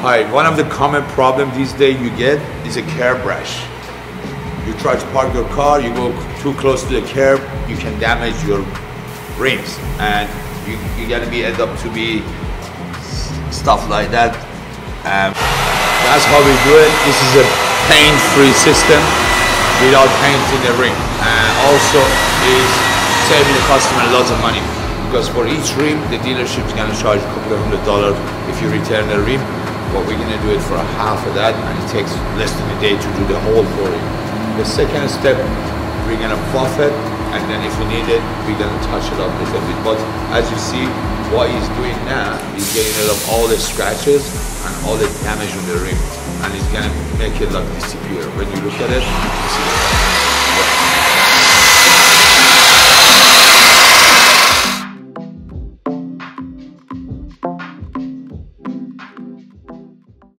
Hi, one of the common problems these days you get is a curb rash. You try to park your car, you go too close to the curb, you can damage your rims, and you're gonna end up to be stuff like that. That's how we do it. This is a paint-free system without painting the rim, and also is saving the customer lots of money, because for each rim the dealership is going to charge a couple of $100 if you return the rim, but we're going to do it for half of that, and it takes less than a day to do the whole for it. The second step, we're going to buff it, and then if we need it, we're going to touch it up a little bit. But as you see, what he's doing now, he's getting rid of all the scratches and all the damage on the rim, and he's going to make it like disappear. When you look at it, you see it.